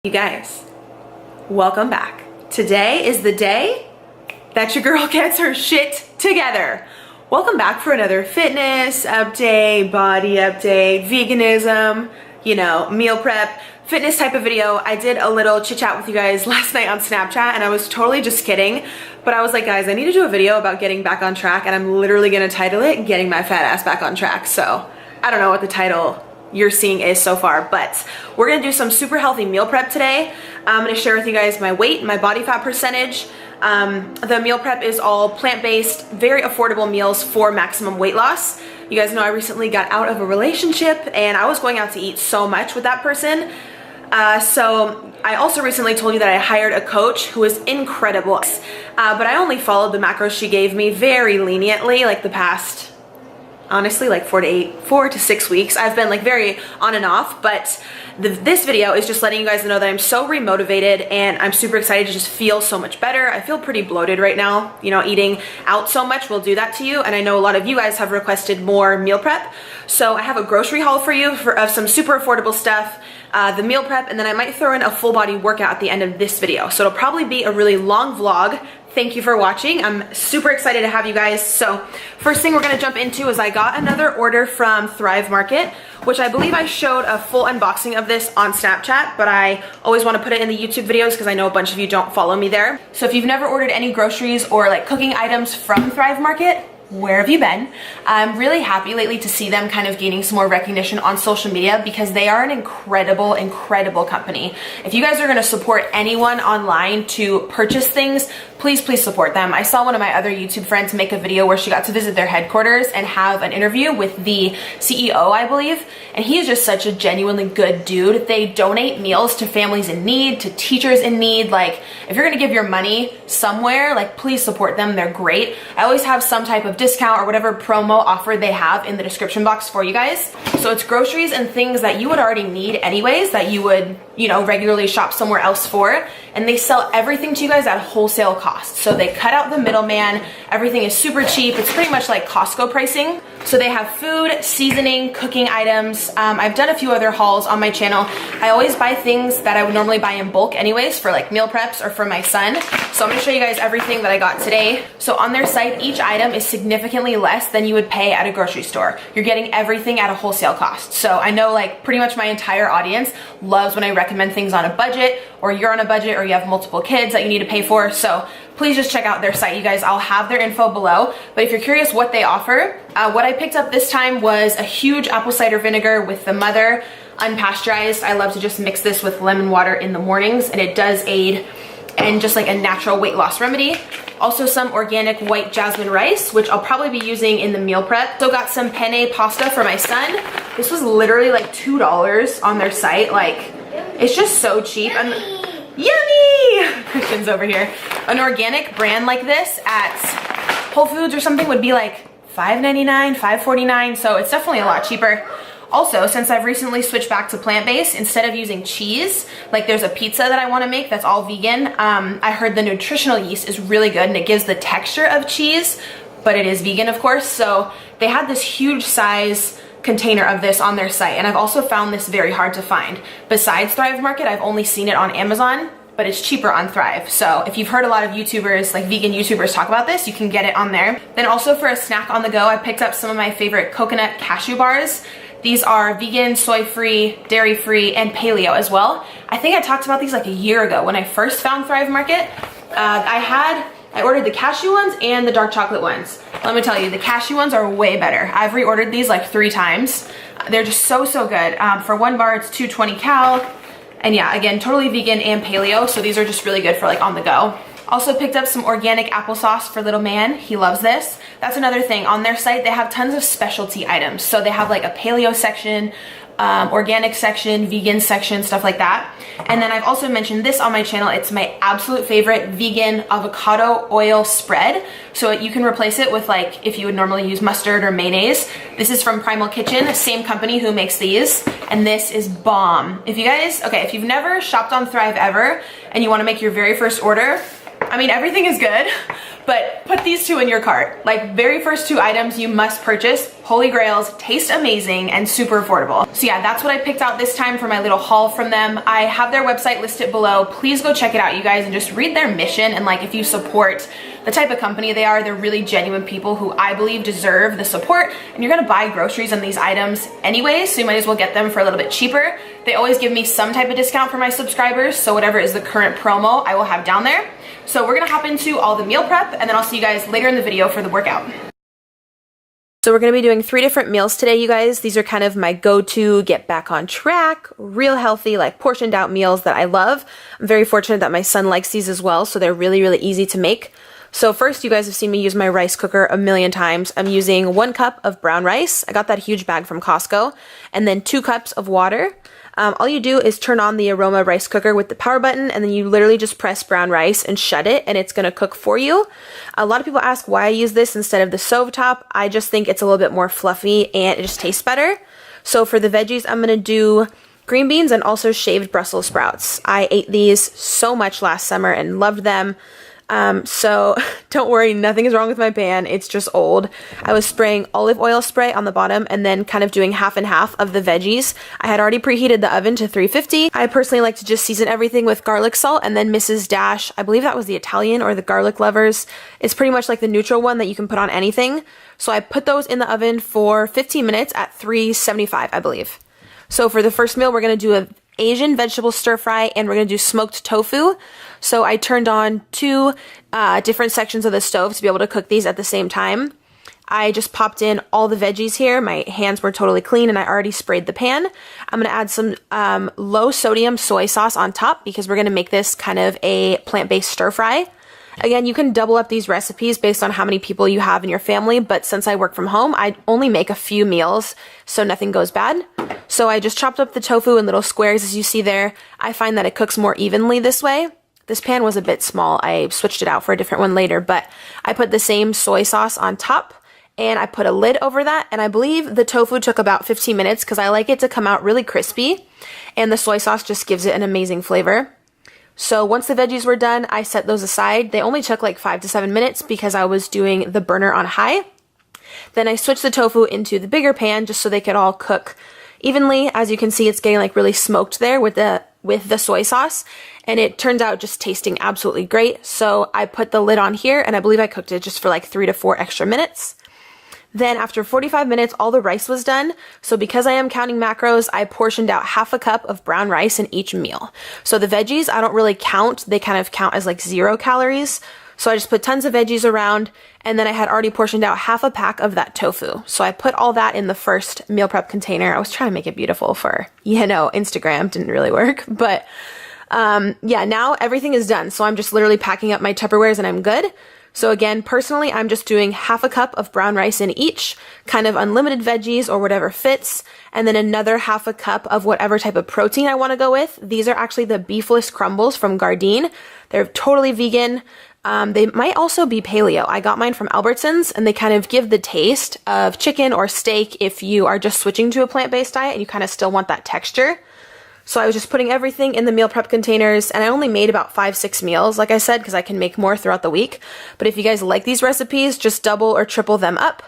You guys, welcome back. Today is the day that your girl gets her shit together. Welcome back for another fitness update, body update, veganism, you know, meal prep, fitness type of video. I did a little chit chat with you guys last night on Snapchat and I was totally just kidding, but I was like, guys, I need to do a video about getting back on track and I'm literally gonna title it, Getting My Fat Ass Back on Track. So I don't know what the title you're seeing is so far, but we're gonna do some super healthy meal prep today. I'm gonna share with you guys my weight, my body fat percentage. The meal prep is all plant-based, very affordable meals for maximum weight loss. You guys know I recently got out of a relationship and I was going out to eat so much with that person. So I also recently told you that I hired a coach who is incredible, but I only followed the macros she gave me very leniently, like the past, honestly, like 4 to 6 weeks. I've been like very on and off, but this video is just letting you guys know that I'm so remotivated and I'm super excited to just feel so much better. I feel pretty bloated right now. You know, eating out so much will do that to you. And I know a lot of you guys have requested more meal prep. So I have a grocery haul for you of some super affordable stuff, the meal prep, and then I might throw in a full body workout at the end of this video. So it'll probably be a really long vlog. Thank you for watching. I'm super excited to have you guys. So first thing we're gonna jump into is I got another order from Thrive Market, which I believe I showed a full unboxing of this on Snapchat, but I always wanna put it in the YouTube videos because I know a bunch of you don't follow me there. So if you've never ordered any groceries or like cooking items from Thrive Market, where have you been? I'm really happy lately to see them kind of gaining some more recognition on social media because they are an incredible, incredible company. If you guys are gonna support anyone online to purchase things, please support them. I saw one of my other YouTube friends make a video where she got to visit their headquarters and have an interview with the CEO, I believe, and he is just such a genuinely good dude. They donate meals to families in need, to teachers in need. Like, if you're gonna give your money somewhere, like, please support them, they're great. I always have some type of discount or whatever promo offer they have in the description box for you guys. So it's groceries and things that you would already need anyways, that you would, you know, regularly shop somewhere else for, and they sell everything to you guys at wholesale cost. So they cut out the middleman, everything is super cheap, it's pretty much like Costco pricing. So they have food, seasoning, cooking items. I've done a few other hauls on my channel. I always buy things that I would normally buy in bulk anyways for like meal preps or for my son. So I'm gonna show you guys everything that I got today. So on their site, each item is significantly less than you would pay at a grocery store. You're getting everything at a wholesale cost. So I know like pretty much my entire audience loves when I recommend things on a budget, or you're on a budget, or you have multiple kids that you need to pay for. So please just check out their site, you guys. I'll have their info below. But if you're curious what they offer, what I picked up this time was a huge apple cider vinegar with the Mother unpasteurized. I love to just mix this with lemon water in the mornings, and it does aid in just like a natural weight loss remedy. Also some organic white jasmine rice, which I'll probably be using in the meal prep. So got some penne pasta for my son. This was literally like $2 on their site. Like, it's just so cheap. Yummy! Christian's over here. An organic brand like this at Whole Foods or something would be like $5.99, $5.49, so it's definitely a lot cheaper. Also, since I've recently switched back to plant-based, instead of using cheese, like there's a pizza that I want to make that's all vegan, I heard the nutritional yeast is really good and it gives the texture of cheese, but it is vegan, of course. So they had this huge size container of this on their site, and I've also found this very hard to find. Besides Thrive Market, I've only seen it on Amazon, but it's cheaper on Thrive. So if you've heard a lot of YouTubers, like vegan YouTubers, talk about this, you can get it on there. Then also for a snack on the go, I picked up some of my favorite coconut cashew bars. These are vegan, soy-free, dairy-free, and paleo as well. I think I talked about these like a year ago when I first found Thrive Market. I ordered the cashew ones and the dark chocolate ones. Let me tell you, the cashew ones are way better. I've reordered these like 3 times. They're just so good. For 1 bar, it's 220 cal. And yeah, again, totally vegan and paleo. So these are just really good for like on the go. Also picked up some organic applesauce for little man. He loves this. That's another thing. On their site, they have tons of specialty items. So they have like a paleo section, organic section, vegan section, stuff like that. And then I've also mentioned this on my channel. It's my absolute favorite vegan avocado oil spread. So you can replace it with like, if you would normally use mustard or mayonnaise. This is from Primal Kitchen, the same company who makes these. And this is bomb. If you guys, okay, if you've never shopped on Thrive ever and you want to make your very first order, I mean, everything is good, But put these two in your cart. Like, very first two items you must purchase. Holy Grails, taste amazing and super affordable. So yeah, that's what I picked out this time for my little haul from them. I have their website listed below. Please go check it out, you guys, and just read their mission. And like, if you support the type of company they are, they're really genuine people who I believe deserve the support. And you're gonna buy groceries on these items anyways, so you might as well get them for a little bit cheaper. They always give me some type of discount for my subscribers, so whatever is the current promo, I will have down there. So we're gonna hop into all the meal prep, and then I'll see you guys later in the video for the workout. So we're gonna be doing 3 different meals today, you guys. These are kind of my go-to, get back on track, real healthy, like portioned out meals that I love. I'm very fortunate that my son likes these as well, so they're really, really easy to make. So first, you guys have seen me use my rice cooker a million times. I'm using 1 cup of brown rice. I got that huge bag from Costco, and then 2 cups of water. All you do is turn on the Aroma rice cooker with the power button, and then you literally just press brown rice and shut it, and it's gonna cook for you. A lot of people ask why I use this instead of the stove top. I just think it's a little bit more fluffy and it just tastes better. So for the veggies, I'm gonna do green beans and also shaved Brussels sprouts. I ate these so much last summer and loved them. So don't worry, nothing is wrong with my pan. It's just old. I was spraying olive oil spray on the bottom and then kind of doing half and half of the veggies. I had already preheated the oven to 350. I personally like to just season everything with garlic salt, and then Mrs. Dash, I believe that was the Italian or the Garlic Lovers. It's pretty much like the neutral one that you can put on anything. So I put those in the oven for 15 minutes at 375, I believe. So for the first meal, we're going to do a Asian vegetable stir fry, and we're gonna do smoked tofu. So I turned on 2 different sections of the stove to be able to cook these at the same time. I just popped in all the veggies here. My hands were totally clean and I already sprayed the pan. I'm gonna add some low sodium soy sauce on top because we're gonna make this kind of a plant-based stir fry. Again, you can double up these recipes based on how many people you have in your family, but since I work from home, I only make a few meals, so nothing goes bad. So I just chopped up the tofu in little squares, as you see there. I find that it cooks more evenly this way. This pan was a bit small. I switched it out for a different one later, but I put the same soy sauce on top, and I put a lid over that, and I believe the tofu took about 15 minutes because I like it to come out really crispy, and the soy sauce just gives it an amazing flavor. So once the veggies were done, I set those aside. They only took like 5 to 7 minutes because I was doing the burner on high. Then I switched the tofu into the bigger pan just so they could all cook evenly. As you can see, it's getting like really smoked there with the soy sauce, and it turns out just tasting absolutely great. So I put the lid on here, and I believe I cooked it just for like 3 to 4 extra minutes. Then after 45 minutes, all the rice was done. So because I am counting macros, I portioned out half a cup of brown rice in each meal. So the veggies, I don't really count. They kind of count as like 0 calories. So I just put tons of veggies around, and then I had already portioned out half a pack of that tofu. So I put all that in the first meal prep container. I was trying to make it beautiful for, Instagram. Didn't really work. But yeah, now everything is done. So I'm just literally packing up my Tupperwares and I'm good. So again, personally, I'm just doing half a cup of brown rice in each, kind of unlimited veggies or whatever fits, and then another half a cup of whatever type of protein I want to go with. These are actually the beefless crumbles from Gardein. They're totally vegan. They might also be paleo. I got mine from Albertsons, and they kind of give the taste of chicken or steak if you are just switching to a plant-based diet and you kind of still want that texture. So I was just putting everything in the meal prep containers, and I only made about 5-6 meals, like I said, because I can make more throughout the week. But if you guys like these recipes, just double or triple them up.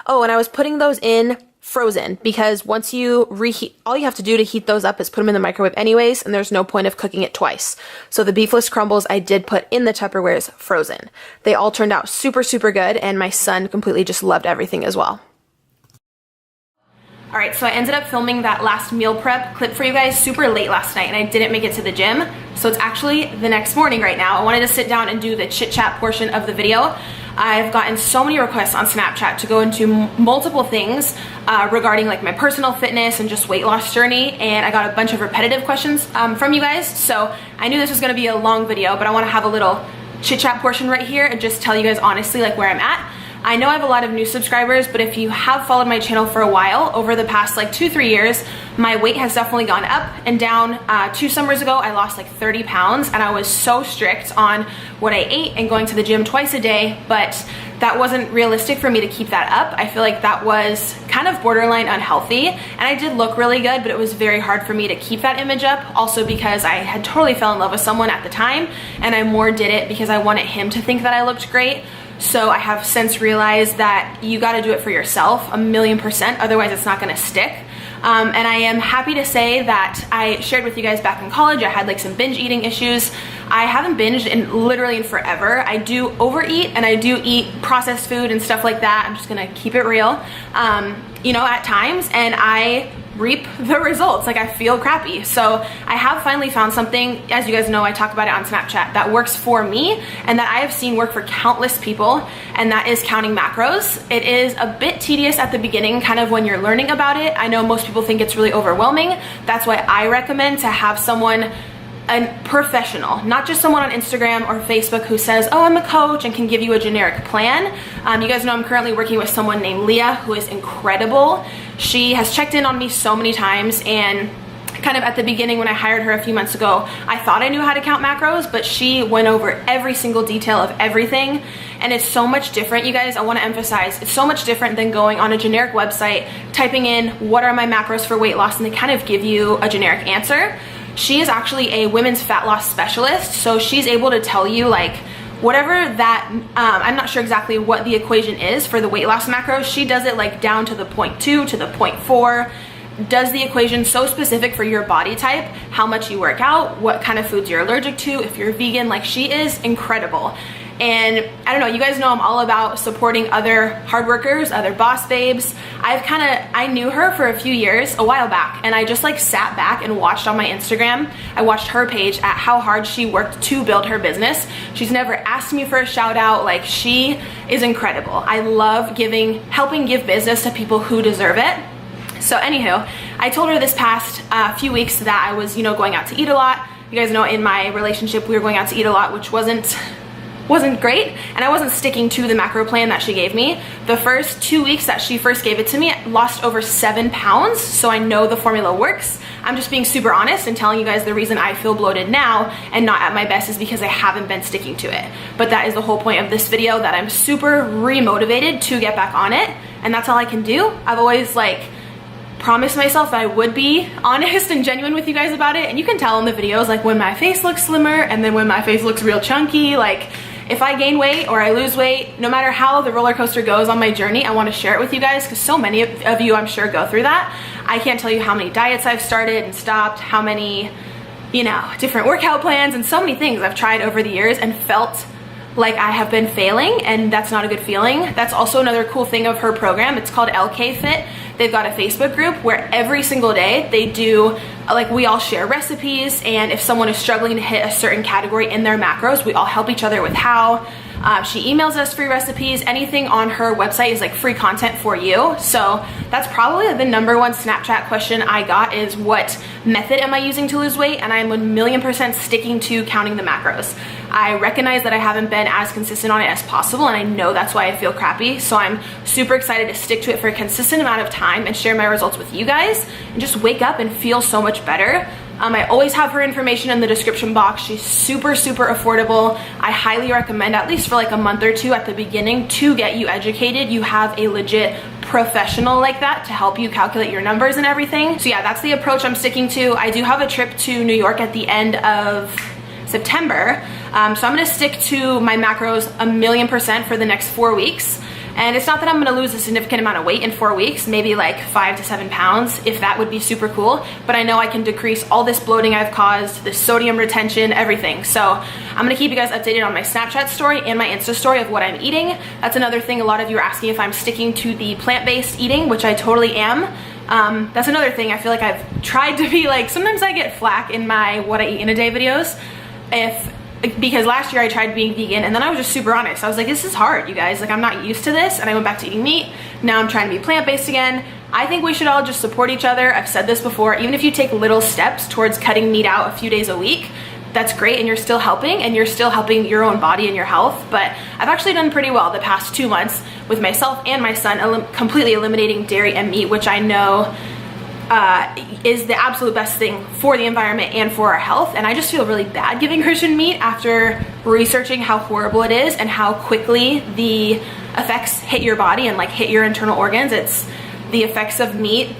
Oh, and I was putting those in frozen because once you reheat, all you have to do to heat those up is put them in the microwave anyways, and there's no point of cooking it twice. So the beefless crumbles I did put in the Tupperwares frozen. They all turned out super, super good, and my son completely just loved everything as well. All right, so I ended up filming that last meal prep clip for you guys super late last night, and I didn't make it to the gym. So it's actually the next morning right now. I wanted to sit down and do the chit chat portion of the video. I've gotten so many requests on Snapchat to go into multiple things regarding like my personal fitness and just weight loss journey, and I got a bunch of repetitive questions from you guys. So I knew this was gonna be a long video, but I wanna have a little chit chat portion right here and just tell you guys honestly like where I'm at. I know I have a lot of new subscribers, but if you have followed my channel for a while, over the past like 2-3 years, my weight has definitely gone up and down. 2 summers ago, I lost like 30 pounds, and I was so strict on what I ate and going to the gym twice a day, but that wasn't realistic for me to keep that up. I feel like that was kind of borderline unhealthy, and I did look really good, but it was very hard for me to keep that image up, also because I had totally fell in love with someone at the time, and I more did it because I wanted him to think that I looked great. So I have since realized that you got to do it for yourself 1,000,000%, otherwise it's not going to stick. And I am happy to say that I shared with you guys back in college, I had like some binge eating issues. I haven't binged literally in forever. I do overeat and I do eat processed food and stuff like that. I'm just gonna keep it real, you know, at times, and I reap the results. Like, I feel crappy. So I have finally found something, as you guys know, I talk about it on Snapchat, that works for me and that I have seen work for countless people, and that is counting macros. It is a bit tedious at the beginning, kind of when you're learning about it. I know most people think it's really overwhelming. That's why I recommend to have someone, a professional, not just someone on Instagram or Facebook who says, oh, I'm a coach and can give you a generic plan. You guys know I'm currently working with someone named Leah, who is incredible. She has checked in on me so many times, and kind of at the beginning when I hired her a few months ago, I thought I knew how to count macros, but she went over every single detail of everything. And it's so much different, you guys. I want to emphasize, it's so much different than going on a generic website, typing in what are my macros for weight loss, and they kind of give you a generic answer. She is actually a women's fat loss specialist, so she's able to tell you like whatever that, I'm not sure exactly what the equation is for the weight loss macros. She does it like down to the 0.2 to the 0.4, does the equation so specific for your body type, how much you work out, what kind of foods you're allergic to, if you're vegan. Like, she is incredible. And I don't know, you guys know I'm all about supporting other hard workers, other boss babes. I knew her for a few years, a while back, and I just like sat back and watched on my Instagram. I watched her page at how hard she worked to build her business. She's never asked me for a shout out. Like, she is incredible. I love helping give business to people who deserve it. So anywho, I told her this past few weeks that I was, you know, going out to eat a lot. You guys know in my relationship, we were going out to eat a lot, which wasn't great, and I wasn't sticking to the macro plan that she gave me. The first 2 weeks that she first gave it to me, I lost over 7 pounds, so I know the formula works. I'm just being super honest and telling you guys the reason I feel bloated now and not at my best is because I haven't been sticking to it. But that is the whole point of this video, that I'm super re-motivated to get back on it, and that's all I can do. I've always like promised myself that I would be honest and genuine with you guys about it, and you can tell in the videos, like when my face looks slimmer and then when my face looks real chunky. Like, if I gain weight or I lose weight, no matter how the roller coaster goes on my journey, I want to share it with you guys, because so many of you, I'm sure, go through that. I can't tell you how many diets I've started and stopped, how many, you know, different workout plans, and so many things I've tried over the years and felt like I have been failing, and that's not a good feeling. That's also another cool thing of her program. It's called LK Fit. They've got a Facebook group where every single day they do, like, we all share recipes, and if someone is struggling to hit a certain category in their macros, we all help each other with how. She emails us free recipes. Anything on her website is like free content for you. So that's probably the number one Snapchat question I got, is what method am I using to lose weight? And I'm 1,000,000% sticking to counting the macros. I recognize that I haven't been as consistent on it as possible, and I know that's why I feel crappy. So I'm super excited to stick to it for a consistent amount of time and share my results with you guys and just wake up and feel so much better. I always have her information in the description box. She's super, super affordable. I highly recommend, at least for like a month or two at the beginning, to get you educated. You have a legit professional like that to help you calculate your numbers and everything. So yeah, that's the approach I'm sticking to. I do have a trip to New York at the end of September. So I'm gonna stick to my macros 1,000,000% for the next 4 weeks. And it's not that I'm gonna lose a significant amount of weight in 4 weeks, maybe like 5 to 7 pounds, if that would be super cool. But I know I can decrease all this bloating I've caused, this sodium retention, everything. So I'm gonna keep you guys updated on my Snapchat story and my Insta story of what I'm eating. That's another thing. A lot of you are asking if I'm sticking to the plant-based eating, which I totally am. That's another thing. I feel like I've tried to be like, sometimes I get flack in my what I eat in a day videos. Because last year I tried being vegan, and then I was just super honest. I was like, this is hard, you guys. Like, I'm not used to this, and I went back to eating meat. Now I'm trying to be plant-based again. I think we should all just support each other. I've said this before, even if you take little steps towards cutting meat out a few days a week, that's great, and you're still helping, and you're still helping your own body and your health. But I've actually done pretty well the past 2 months with myself and my son, completely eliminating dairy and meat, which I know is the absolute best thing for the environment and for our health. And I just feel really bad giving Christian meat after researching how horrible it is and how quickly the effects hit your body and like hit your internal organs. It's the effects of meat.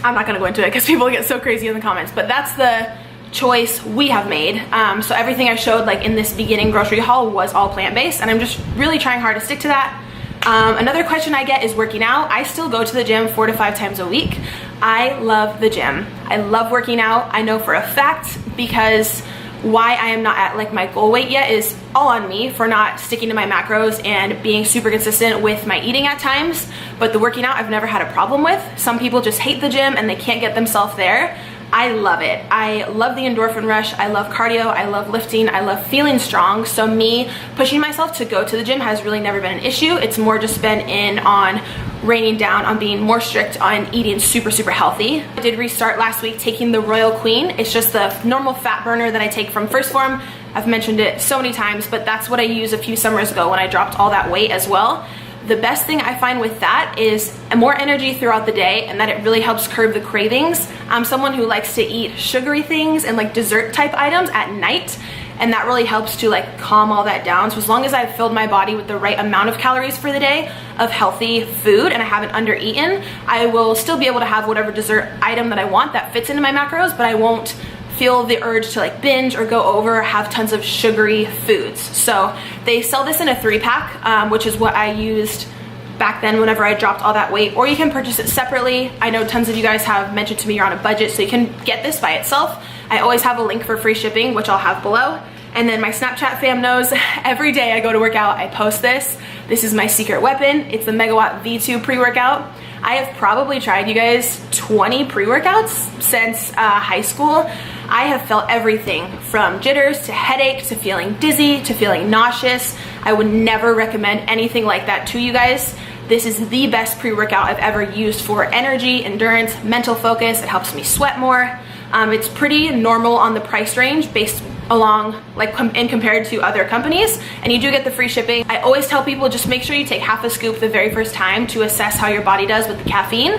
I'm not gonna go into it because people get so crazy in the comments, but that's the choice we have made. So everything I showed like in this beginning grocery haul was all plant-based, and I'm just really trying hard to stick to that. Another question I get is working out. I still go to the gym 4 to 5 times a week. I love the gym. I love working out. I know for a fact, because why I am not at like my goal weight yet is all on me for not sticking to my macros and being super consistent with my eating at times. But the working out I've never had a problem with. Some people just hate the gym and they can't get themselves there. I love it. I love the endorphin rush. I love cardio. I love lifting. I love feeling strong. So me pushing myself to go to the gym has really never been an issue. It's more just been in on reining down on being more strict on eating super healthy. I did restart last week taking the Royal Queen. It's just the normal fat burner that I take from First Form. I've mentioned it so many times, but that's what I used a few summers ago when I dropped all that weight as well. The best thing I find with that is more energy throughout the day, and that it really helps curb the cravings. I'm someone who likes to eat sugary things and like dessert type items at night, and that really helps to like calm all that down. So as long as I've filled my body with the right amount of calories for the day of healthy food and I haven't under-eaten, I will still be able to have whatever dessert item that I want that fits into my macros, but I won't feel the urge to like binge or go over or have tons of sugary foods. So they sell this in a 3-pack, which is what I used back then whenever I dropped all that weight, or you can purchase it separately. I know tons of you guys have mentioned to me you're on a budget, so you can get this by itself. I always have a link for free shipping, which I'll have below. And then my Snapchat fam knows every day I go to work out, I post this. This is my secret weapon. It's the Megawatt V2 pre-workout. I have probably tried, you guys, 20 pre-workouts since high school. I have felt everything from jitters to headache to feeling dizzy to feeling nauseous. I would never recommend anything like that to you guys. This is the best pre-workout I've ever used for energy, endurance, mental focus. It helps me sweat more. It's pretty normal on the price range based along like and compared to other companies, and you do get the free shipping. I always tell people just make sure you take half a scoop the very first time to assess how your body does with the caffeine.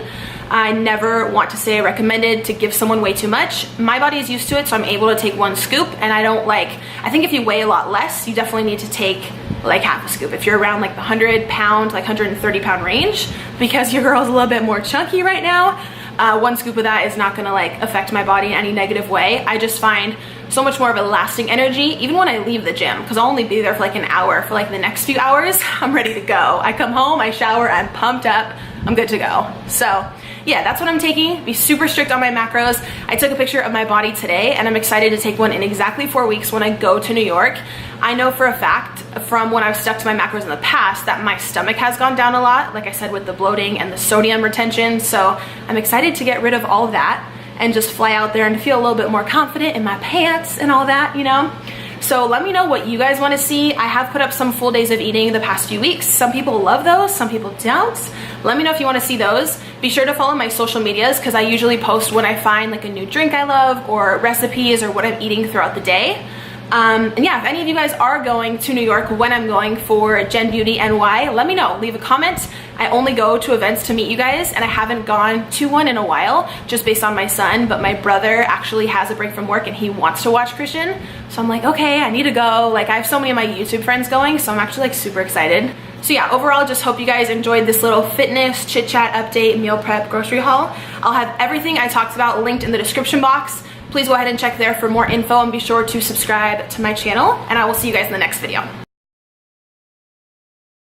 I never want to say I recommended to give someone way too much. My body is used to it, so I'm able to take 1 scoop, and I think if you weigh a lot less, you definitely need to take like half a scoop if you're around like the 100 pound, like 130 pound range, because your girl's a little bit more chunky right now. 1 scoop of that is not gonna like affect my body in any negative way. I just find so much more of a lasting energy even when I leave the gym, because I'll only be there for like an hour. For like the next few hours, I'm ready to go. I come home, I shower, I'm pumped up, I'm good to go. So yeah, that's what I'm taking. Be super strict on my macros. I took a picture of my body today, and I'm excited to take one in exactly 4 weeks when I go to New York. I know for a fact from when I've stuck to my macros in the past that my stomach has gone down a lot, like I said, with the bloating and the sodium retention. So I'm excited to get rid of all of that and just fly out there and feel a little bit more confident in my pants and all that, you know? So let me know what you guys want to see. I have put up some full days of eating the past few weeks. Some people love those, some people don't. Let me know if you want to see those. Be sure to follow my social medias, because I usually post when I find like a new drink I love or recipes or what I'm eating throughout the day. And yeah, if any of you guys are going to New York when I'm going for Gen Beauty NY, let me know. Leave a comment. I only go to events to meet you guys, and I haven't gone to one in a while just based on my son, but my brother actually has a break from work and he wants to watch Christian. So I'm like, okay, I need to go. Like, I have so many of my YouTube friends going, so I'm actually like super excited. So yeah, overall, just hope you guys enjoyed this little fitness, chit chat, update, meal prep, grocery haul. I'll have everything I talked about linked in the description box. Please go ahead and check there for more info, and be sure to subscribe to my channel, and I will see you guys in the next video.